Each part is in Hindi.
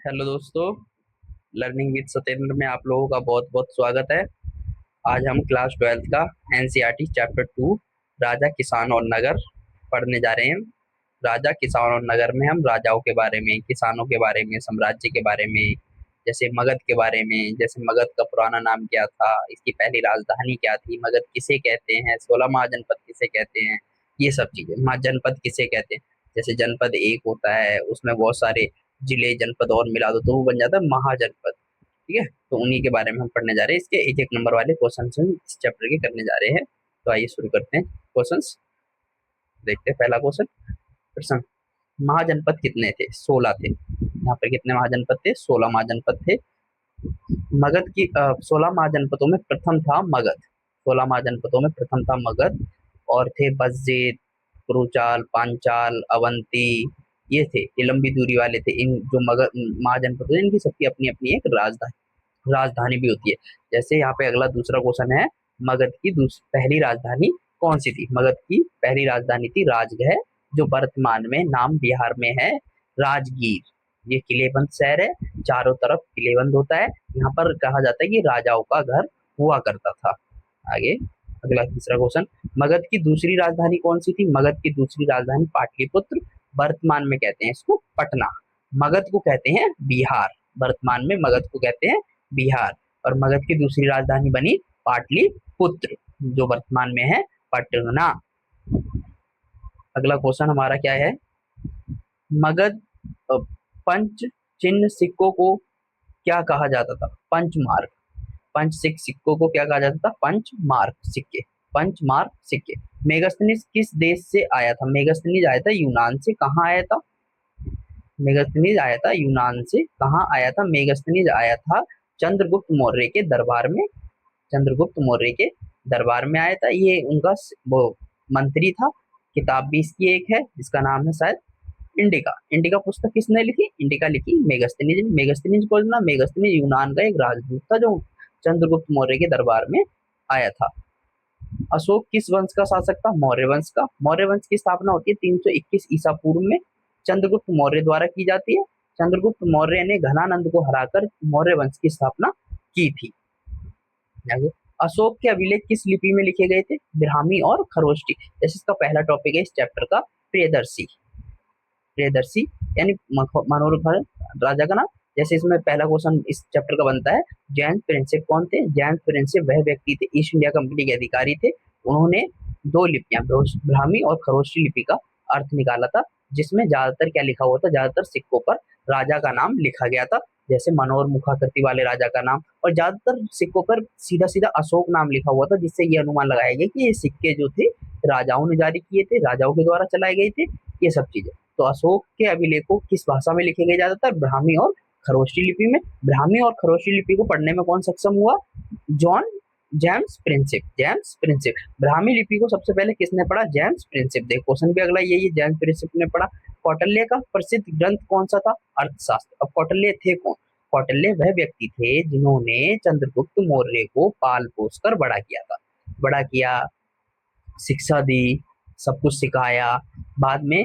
हेलो दोस्तों। लर्निंग विद सत्येंद्र में आप लोगों का बहुत बहुत स्वागत है। आज हम क्लास 12th का एनसीईआरटी चैप्टर 2 राजा किसान और नगर पढ़ने जा रहे हैं। राजा किसान और नगर में हम राजाओं के बारे में, किसानों के बारे में, साम्राज्य के बारे में, जैसे मगध के बारे में, जैसे मगध का पुराना नाम क्या था, इसकी पहली राजधानी क्या थी, मगध किसे कहते हैं, 16 महाजनपद किसे कहते हैं, ये सब चीजें। महाजनपद किसे कहते हैं, जैसे जनपद एक होता है, उसमें बहुत सारे जिले जनपद और मिला दो तो वो बन जाता है महाजनपद। ठीक है, तो उन्हीं के बारे में हम पढ़ने जा रहे हैं। इसके एक एक नंबर वाले क्वेश्चन हम इस चैप्टर के करने जा रहे हैं। तो आइए शुरू करते हैं क्वेश्चंस। देखते हैं पहला क्वेश्चन। प्रश्न, महाजनपद कितने थे? 16 थे। यहाँ पर कितने महाजनपद थे? 16 महाजनपद थे। मगध की 16 महाजनपदों में प्रथम था मगध। 16 महाजनपदों में प्रथम था मगध। और थे बज्जित, कुरुचाल, पांचाल, अवंती। ये लंबी दूरी वाले थे। इन जो मगध महाजनपद थे, इनकी सबकी अपनी अपनी एक राजधानी भी होती है। जैसे यहाँ पे अगला दूसरा क्वेश्चन है, मगध की पहली राजधानी कौन सी थी? मगध की पहली राजधानी थी राजगृह, जो वर्तमान में नाम बिहार में है राजगीर। ये किलेबंद शहर है, चारों तरफ किलेबंद होता है। यहाँ पर कहा जाता है कि राजाओं का घर हुआ करता था। आगे अगला तीसरा क्वेश्चन, मगध की दूसरी राजधानी कौन सी थी? मगध की दूसरी राजधानी पाटलिपुत्र, वर्तमान में कहते हैं इसको पटना। मगध को कहते हैं बिहार, वर्तमान में मगध को कहते हैं बिहार। और मगध की दूसरी राजधानी बनी पाटलिपुत्र, जो वर्तमान में है पटना। अगला क्वेश्चन हमारा क्या है, मगध पंच चिन्ह सिक्कों को क्या कहा जाता था? Punch mark. पंच सिक्कों को क्या कहा जाता था? पंच मार्क सिक्के। पंच मार्क सिक्के। मेगास्थनीज किस देश से आया था? मेगास्थनीज आया था यूनान से। कहाँ आया था? मेगास्थनीज आया था यूनान से। कहाँ आया था? मेगास्थनीज आया था चंद्रगुप्त मौर्य के दरबार में। चंद्रगुप्त मौर्य के दरबार में आया था। ये उनका वो मंत्री था। किताब भी इसकी एक है जिसका नाम है शायद इंडिका। इंडिका पुस्तक किसने लिखी? इंडिका लिखी मेगास्थनीज ने। मेगास्थनीज को ना, मेगास्थनीज यूनान का एक राजदूत था जो चंद्रगुप्त मौर्य के दरबार में आया था। अशोक किस वंश का शासक था? मौर्य वंश का। मौर्य वंश की स्थापना होती है 321 ईसा पूर्व में, चंद्रगुप्त मौर्य द्वारा की जाती है। चंद्रगुप्त मौर्य ने घनानंद को हराकर मौर्य वंश की स्थापना की थी। आगे, अशोक के अभिलेख किस लिपि में लिखे गए थे? ब्राह्मी और खरोष्टी। जैसे इसका पहला टॉपिक है इस चैप्टर का, प्रियदर्शी। प्रियदर्शी यानी मनोहर राजा का नाम। जैसे इसमें पहला क्वेश्चन इस चैप्टर का बनता है, जैन प्रिंसेप कौन थे? जैन प्रिंसेप वह व्यक्ति थे, ईस्ट इंडिया कंपनी के अधिकारी थे। उन्होंने दो लिपियां, ब्राह्मी और खरोष्टी लिपि का अर्थ निकाला था, जिसमें ज्यादातर क्या लिखा हुआ था? ज्यादातर सिक्कों पर राजा का नाम लिखा गया था, जैसे मनोहर मुखाकृति वाले राजा का नाम। और ज्यादातर सिक्कों पर सीधा सीधा अशोक नाम लिखा हुआ था, जिससे ये अनुमान लगाया गया कि ये सिक्के जो थे राजाओं ने जारी किए थे, राजाओं के द्वारा चलाए गए थे, ये सब चीजें। तो अशोक के अभिलेखों किस भाषा में लिखे गए? ज्यादातर ब्राह्मी और खरोष्टी लिपि में। ब्राह्मी और खरोष्टी लिपि को पढ़ने में कौन सक्षम हुआ? John James Prinsep. James Prinsep. Brahmi लिपि को सबसे पहले किसने पढ़ा? James Prinsep. देखो क्वेश्चन भी अगला यही, जेम्स प्रिंसेप ने पढ़ा। कौटिल्य का प्रसिद्ध ग्रंथ कौन सा था? अर्थशास्त्र। अब कौटिल्य थे कौन? कौटिल्य वह व्यक्ति थे जिन्होंने चंद्रगुप्त मौर्य को पाल पोस कर बड़ा किया था। बड़ा किया, शिक्षा दी, सब कुछ सिखाया। बाद में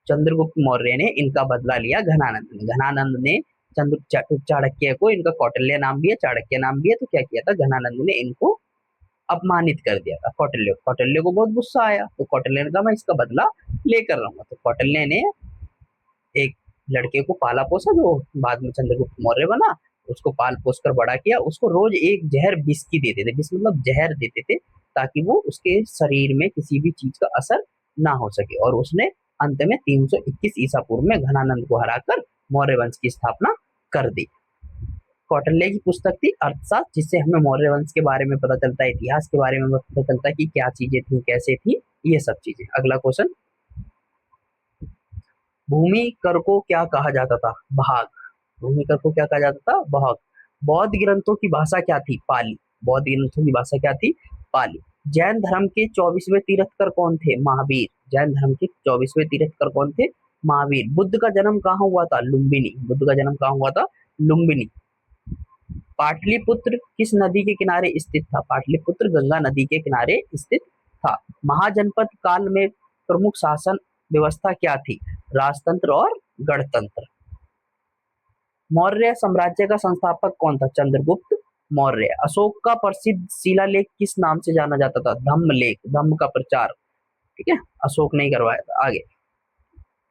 चंद्रगुप्त मौर्य ने इनका बदला लिया घनानंद ने। घनानंद ने चाणक्य को इनका कौटिल्य नाम दिया, चाणक्य नाम दिया। तो क्या किया था? घनानंद ने इनको अपमानित कर दिया था कौटिल्य। कौटिल्य को बहुत गुस्सा आया, तो कौटिल्य ने कहा मैं इसका बदला लेकर रहूंगा। तो कौटिल्य ने एक लड़के को पाला पोसा जो बाद में चंद्रगुप्त मौर्य बना। उसको पाल पोस कर बड़ा किया। उसको रोज एक जहर विष की देते थे। विष मतलब जहर देते थे, ताकि वो उसके शरीर में किसी भी चीज का असर ना हो सके। और उसने अंत में 321 ईसा पूर्व में घनानंद को हराकर मौर्य वंश की स्थापना कर दी। कौटिल्य की पुस्तक थी अर्थशास्त्र, जिससे हमें मौर्य वंश के बारे में पता चलता है, इतिहास के बारे में पता चलता है कि क्या चीजें थी, कैसे थी, ये सब चीजें। अगला क्वेश्चन, भूमि कर को क्या कहा जाता था? भाग। भूमि कर को क्या कहा जाता था? भाग। बौद्ध ग्रंथों की भाषा क्या थी? पाली। बौद्ध ग्रंथों की भाषा क्या थी? पाली। जैन धर्म के 24वें तीर्थकर कौन थे? महावीर। जैन धर्म के 24वें तीर्थकर कौन थे? महावीर। बुद्ध का जन्म कहाँ हुआ था? लुम्बिनी। बुद्ध का जन्म कहाँ हुआ था? लुम्बिनी। पाटलिपुत्र किस नदी के किनारे स्थित था? पाटलिपुत्र गंगा नदी के किनारे स्थित था। महाजनपद काल में प्रमुख शासन व्यवस्था क्या थी? राजतंत्र और गणतंत्र। मौर्य साम्राज्य का संस्थापक कौन था? चंद्रगुप्त मौर्य। अशोक का प्रसिद्ध शिलालेख किस नाम से जाना जाता था? धम्म लेख, धम्म का प्रचार। ठीक है, अशोक ने ही करवाया था। आगे,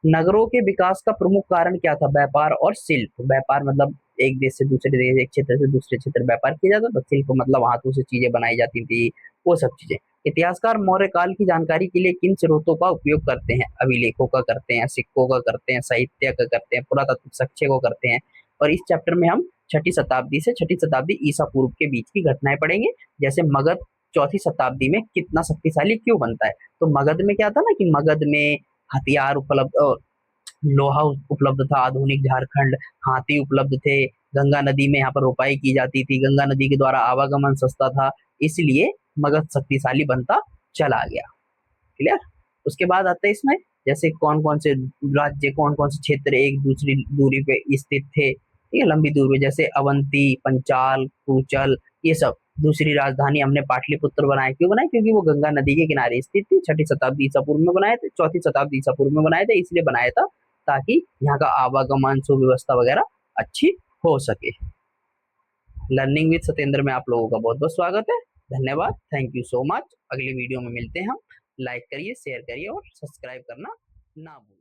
नगरों के विकास का प्रमुख कारण क्या था? व्यापार और शिल्प। व्यापार मतलब एक देश से दूसरे देश, एक क्षेत्र से दूसरे क्षेत्र व्यापार किया जाता था। शिल्प मतलब हाथों से चीजें बनाई जाती थी, वो सब चीजें। इतिहासकार मौर्य काल की जानकारी के लिए किन स्रोतों का उपयोग करते हैं? अभिलेखों का करते हैं, सिक्कों का करते हैं, साहित्य का करते हैं, पुरातत्व साक्ष्य को करते हैं। और इस चैप्टर में हम छठी शताब्दी से छठी शताब्दी ईसा पूर्व के बीच की घटनाएं पढ़ेंगे। जैसे मगध चौथी शताब्दी में कितना शक्तिशाली क्यों बनता है? तो मगध में क्या था ना कि मगध में हथियार उपलब्ध, लोहा उपलब्ध था, आधुनिक झारखंड, हाथी उपलब्ध थे, गंगा नदी में यहाँ पर रोपाई की जाती थी, गंगा नदी के द्वारा आवागमन सस्ता था, इसलिए मगध शक्तिशाली बनता चला गया। क्लियर। उसके बाद आता है इसमें जैसे कौन कौन से राज्य, कौन कौन से क्षेत्र एक दूसरी दूरी पे स्थित थे, ठीक है, लंबी दूरी पे, जैसे अवंती, पंचाल, कुचल, ये सब। दूसरी राजधानी हमने पाटलिपुत्र बनाई, क्यों बनाई? क्योंकि वो गंगा नदी के किनारे स्थित थी। छठी शताब्दी ईसा पूर्व में बनाए थे, चौथी शताब्दी ईसा पूर्व में बनाए थे, इसलिए बनाया था ताकि यहाँ का आवागमन सुव्यवस्था वगैरह अच्छी हो सके। लर्निंग विद सत्येंद्र में आप लोगों का बहुत बहुत स्वागत है। धन्यवाद, थैंक यू सो मच। अगली वीडियो में मिलते हैं हम। लाइक करिए, शेयर करिए और सब्सक्राइब करना ना भूलें।